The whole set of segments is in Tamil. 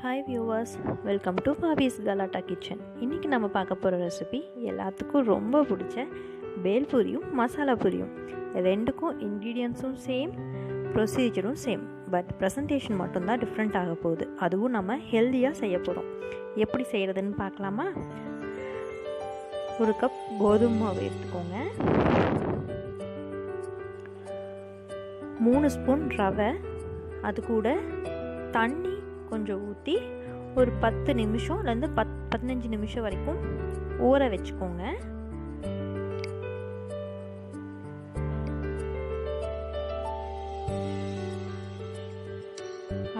Hi viewers, welcome to PAVI'S GALATTA kitchen. இன்றைக்கி நம்ம பார்க்க போகிற ரெசிபி எல்லாத்துக்கும் ரொம்ப பிடிச்ச பேல் பூரியும் மசாலா பூரியும். ரெண்டுக்கும் இன்க்ரீடியன்ஸும் சேம், ப்ரொசீஜரும் சேம், பட் ப்ரெசன்டேஷன் மட்டும்தான் டிஃப்ரெண்ட் ஆக போகுது. அதுவும் நம்ம ஹெல்த்தியாக செய்ய போகிறோம். எப்படி செய்கிறதுன்னு பார்க்கலாமா? ஒரு கப் கோதுமை மாவு எடுத்துக்கோங்க, 3 ஸ்பூன் ரவை, அது கூட தண்ணி கொஞ்சம் ஊற்றி ஒரு 10 நிமிஷம்லேருந்து 15 நிமிஷம் வரைக்கும் ஊற வச்சுக்கோங்க.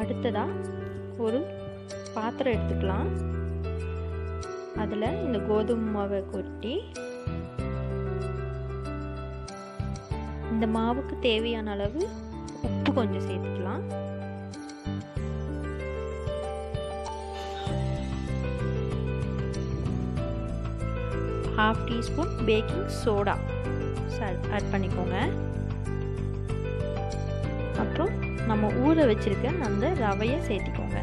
அடுத்ததாக ஒரு பாத்திரம் எடுத்துக்கலாம். அதில் இந்த கோதுமை மாவை கொட்டி இந்த மாவுக்கு தேவையான அளவு உப்பு கொஞ்சம் சேர்த்துக்கலாம். ½ டீஸ்பூன் பேக்கிங் சோடா ஆட் பண்ணிக்கோங்க. அப்புறம் நம்ம ஊற வச்சிருக்க அந்த ரவையை சேர்த்திக்கோங்க.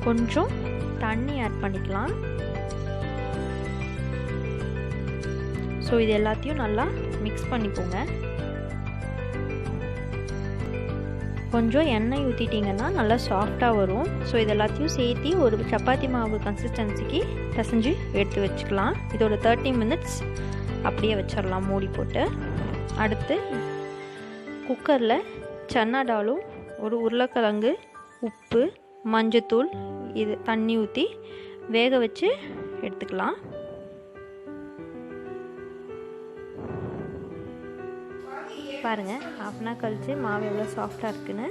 கொஞ்சம் தண்ணி ஆட் பண்ணிக்கலாம். ஸோ இது எல்லாத்தையும் நல்லா மிக்ஸ் பண்ணிக்கோங்க. கொஞ்சம் எண்ணெய் ஊற்றிட்டிங்கன்னா நல்லா சாஃப்டாக வரும். ஸோ இது எல்லாத்தையும் சேர்த்து ஒரு சப்பாத்தி மாவு கன்சிஸ்டன்சிக்கு பிசைஞ்சு எடுத்து வச்சுக்கலாம். இதோட 30 மினிட்ஸ் அப்படியே வச்சிடலாம் மூடி போட்டு. அடுத்து குக்கரில் சன்னா டாலும், ஒரு உருளைக்கிழங்கு, உப்பு, மஞ்சத்தூள், இது தண்ணி ஊற்றி வேக வச்சு எடுத்துக்கலாம். பாருங்கள், ½ அன் ஹவர் கழிச்சு மாவு எவ்வளோ சாஃப்டாக இருக்குன்னு.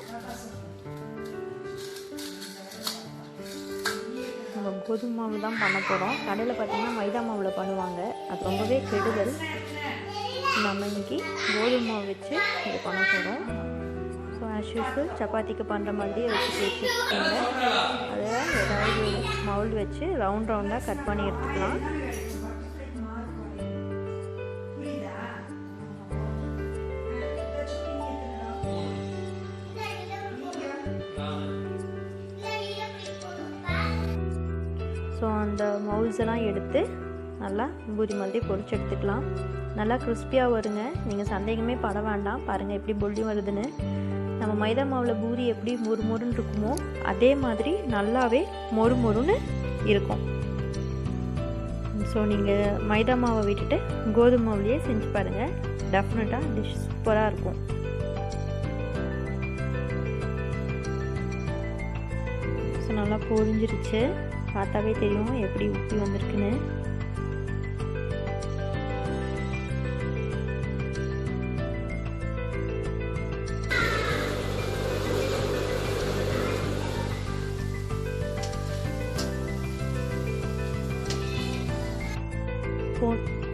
நம்ம கோதுமை மாவு தான் பண்ண போகிறோம். கடையில் பார்த்திங்கன்னா மைதா மாவில் பண்ணுவாங்க, அது ரொம்பவே கெடுதல். நம்ம இன்றைக்கி கோதுமை மாவு வச்சு இது பண்ண போகிறோம். ஸோ ஆஸ் யூஸ்வல் சப்பாத்திக்கு பண்ணுற மாதிரியே வச்சு வச்சுக்கோங்க. அதில் ஏதாவது ஒரு மவுல் வச்சு ரவுண்டாக கட் பண்ணி எடுத்துக்கலாம். ஸோ அந்த மவுல்ஸ் எல்லாம் எடுத்து நல்லா பூரி மாதிரி பொரிச்சு எடுத்துக்கலாம். நல்லா கிறிஸ்பியாக வருங்க. நீங்கள் சந்தேகமே பட வேண்டாம். பாருங்கள் எப்படி பொல்லி வருதுன்னு. நம்ம மைதா மாவில் பூரி எப்படி மொறுமொறுன்னு இருக்குமோ அதே மாதிரி நல்லாவே மொறுமொறுன்னு இருக்கும். ஸோ நீங்கள் மைதா மாவை விட்டுட்டு கோதுமை மாவுலேயே செஞ்சு பாருங்கள். டெஃபினட்டாக டிஷ் சூப்பராக இருக்கும். ஸோ நல்லா பொரிஞ்சிருச்சு. பார்த்தாவே தெரியும் எப்படி உப்பி வந்திருக்குன்னு.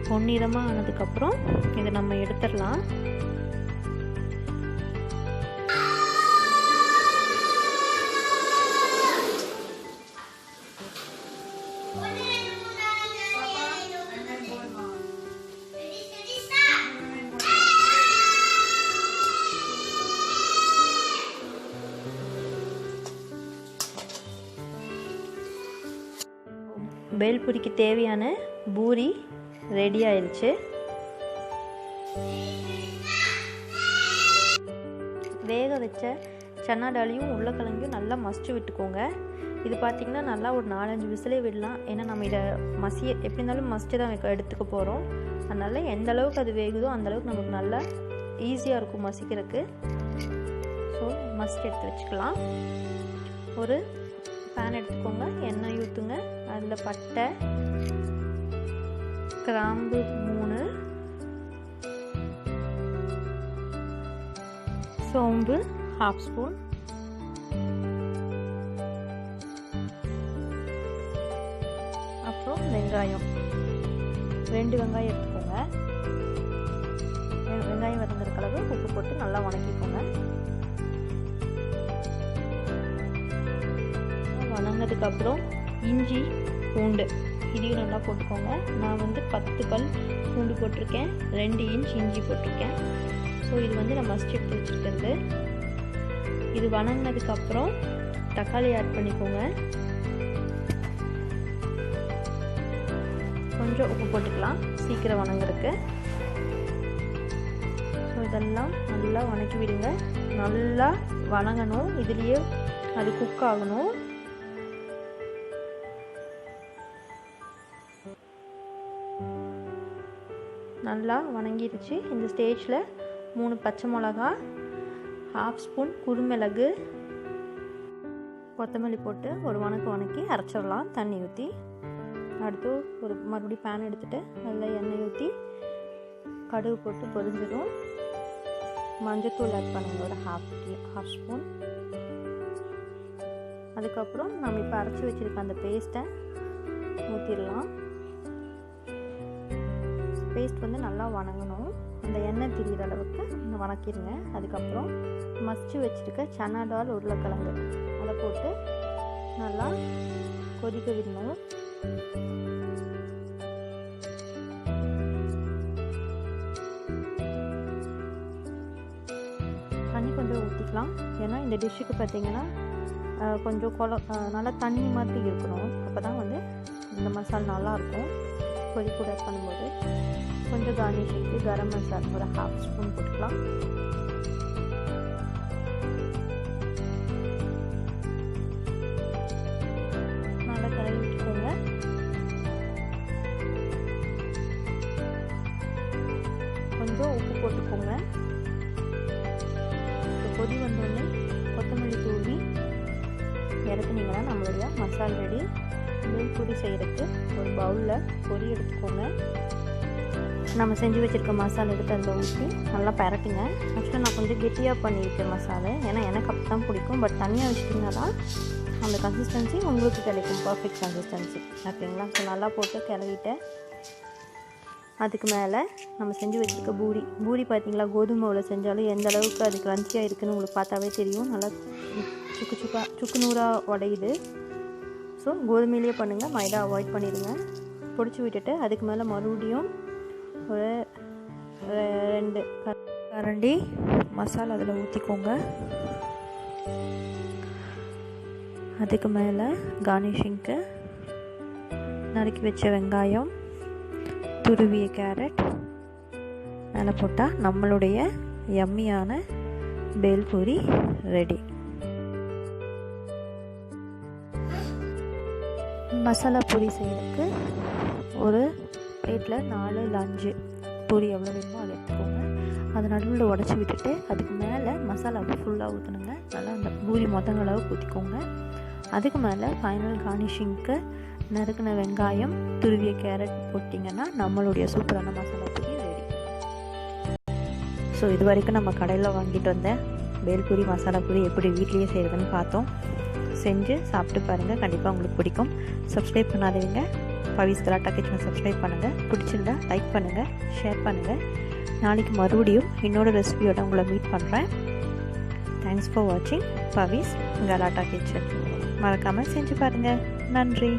பொன்னிறமாக ஆனதுக்கப்புறம் இதை நம்ம எடுத்துடலாம். பேல் பூரிக்கு தேவையான பூரி ரெடி ஆயிடுச்சு. வேக வச்ச சன்னா டாலியும் உருளைக்கிழங்கையும் நல்லா மசிச்சு விட்டுக்கோங்க. இது பார்த்திங்கன்னா நல்லா ஒரு 4-5 விசிலே விடலாம். ஏன்னா நம்ம இதை எப்படி இருந்தாலும் மசிச்சு தான் எடுத்துக்க போகிறோம். அதனால் எந்த அளவுக்கு அது வேகுதோ அந்தளவுக்கு நமக்கு நல்லா ஈஸியாக இருக்கும் மசிக்கிறதுக்கு. ஸோ மசிச்சு எடுத்து வச்சுக்கலாம். ஒரு பேன் எடுத்துக்கோங்க, எண்ணெய் ஊற்றுங்க. அதில் பட்டை, கிராம்பு 3, சோம்பு ½ ஸ்பூன், அப்புறம் வெங்காயம் 2 வெங்காயம் எடுத்துக்கோங்க. வெங்காயம் வதங்குற அளவு உப்பு போட்டு நல்லா வதக்கிக்கோங்க. வதங்கினதுக்கப்புறம் இஞ்சி, பூண்டு இதையும் நல்லா போட்டுக்கோங்க. நான் 10 பல் பூண்டு போட்டிருக்கேன், 2 இன்ச் இஞ்சி போட்டிருக்கேன். ஸோ இது நான் மஸ்ட் எடுத்து வச்சுருக்கிறது. இது வணங்கினதுக்கப்புறம் தக்காளி ஆட் பண்ணிக்கோங்க. கொஞ்சம் உப்பு போட்டுக்கலாம் சீக்கிரம் வணங்குறதுக்கு. ஸோ இதெல்லாம் நல்லா வணக்கி விடுங்க. நல்லா வணங்கணும், இதுலேயே அது குக் ஆகணும். நல்லா வணங்கிடுச்சு. இந்த ஸ்டேஜில் 3 பச்சை மிளகா, 1/2 ஸ்பூன் குருமிளகு, கொத்தமல்லி போட்டு ஒரு வணக்கி அரைச்சிடலாம் தண்ணி ஊற்றி. அடுத்து ஒரு மறுபடியும் பேன் எடுத்துகிட்டு நல்லா எண்ணெய் ஊற்றி கடுகு போட்டு பொரிஞ்சிடும். மஞ்சத்தூள் ஆட் பண்ணுங்க ஒரு 1/2 ஸ்பூன். அதுக்கப்புறம் நம்ம இப்போ அரைச்சி வச்சுருக்க அந்த பேஸ்ட்டை ஊற்றிடலாம். பேஸ்ட் வந்து நல்லா வணங்கணும், அந்த எண்ணெய் திரிகிற அளவுக்கு வணக்கிடுங்க. அதுக்கப்புறம் மசிச்சு வச்சுருக்க சன்னா டால் உருளைக்கிழங்கு அதை போட்டு நல்லா கொதிக்க விடணும். தண்ணி கொஞ்சம் ஊற்றிக்கலாம். ஏன்னா இந்த டிஷ்ஷுக்கு பார்த்திங்கன்னா கொஞ்சம் நல்லா தண்ணி மாதிரி இருக்கணும். அப்போ தான் வந்து இந்த மசாலா நல்லாயிருக்கும் கொதிக்கூட பண்ணும்போது. கொஞ்சம் கார்னிஷிங்க்கு கரம் மசாலா ஒரு 1/2 ஸ்பூன் போட்டுக்கலாம். நல்லா கலரி விட்டுக்கோங்க. கொஞ்சம் உப்பு போட்டுக்கோங்க. கொதி வந்தோடனே கொத்தமல்லி தூவி இறக்குனீங்கன்னா நம்மளுடைய மசாலா ரெடி. பேல் பூரி செய்கிறதுக்கு ஒரு பவுலில் பொரி எடுத்துக்கோங்க. நம்ம செஞ்சு வச்சுருக்க மசாலா எடுத்து அதில் ஊற்றி நல்லா பரட்டுங்க. ஆக்சுவலாக நான் கொஞ்சம் கெட்டியாக பண்ணியிருக்கேன் மசாலா, ஏன்னா எனக்கு அப்படி தான் பிடிக்கும். பட் தனியாக வச்சுட்டிங்கன்னா தான் அந்த கன்சிஸ்டன்சி உங்களுக்கு கிடைக்கும், பர்ஃபெக்ட் கன்சிஸ்டன்சி. ஓகேங்களா? ஸோ நல்லா போட்டு கிளறிட்டேன். அதுக்கு மேலே நம்ம செஞ்சு வச்சுருக்க பூரி பார்த்தீங்களா, கோதுமாவில் செஞ்சாலும் எந்த அளவுக்கு அது க்ரன்ச்சியாக இருக்குதுன்னு உங்களுக்கு பார்த்தாவே தெரியும். நல்லா சுக்கு நூறாக உடையுது. ஸோ கோதுமையிலேயே பண்ணுங்கள், மைதா அவாய்ட் பண்ணிடுங்க. பொடிச்சு விட்டுட்டு அதுக்கு மேலே மறுபடியும் ஒரு 2 கரண்டி மசாலா அதில் ஊற்றிக்கோங்க. அதுக்கு மேலே கார்னிஷிங்க்கு நறுக்கி வச்ச வெங்காயம், துருவிய கேரட் மேலே போட்டால் நம்மளுடைய யம்மியான பேல் பூரி ரெடி. மசாலா பூரி செய்யறதுக்கு ஒரு பிளேட்டில் 4 இல்லை 5 பூரி எவ்வளோ வேணுமோ அதை எடுத்துக்கோங்க. அதை நடுவில் உடச்சி விட்டுட்டு அதுக்கு மேலே மசாலா ஃபுல்லாக ஊற்றணுங்க. நல்லா அந்த பூரி அளவுக்கு ஊற்றிக்கோங்க. அதுக்கு மேலே ஃபைனல் கார்னிஷிங்க்கு நறுக்கின வெங்காயம், துருவிய கேரட் போட்டிங்கன்னா நம்மளுடைய சூப்பரான மசாலா பூரி ரெடி. ஸோ இது வரைக்கும் நம்ம கடையில் வாங்கிட்டு வந்த பேல் பூரி மசாலா பூரி எப்படி வீட்லேயே செய்கிறதுன்னு பார்த்தோம். செஞ்சு சாப்பிட்டு பாருங்கள், கண்டிப்பாக உங்களுக்கு பிடிக்கும். சப்ஸ்கிரைப் பண்ணாதவங்க பவிஸ் கலாட்டா கிச்சனை சப்ஸ்கிரைப் பண்ணுங்கள். பிடிச்சிருந்தா லைக் பண்ணுங்கள், ஷேர் பண்ணுங்கள். நாளைக்கு மறுபடியும் இன்னொரு ரெசிபியோட உங்களை மீட் பண்ணுறேன். தேங்க்ஸ் ஃபார் வாட்சிங் பவிஸ் கலாட்டா கிச்சன். மறக்காமல் செஞ்சு பாருங்கள். நன்றி.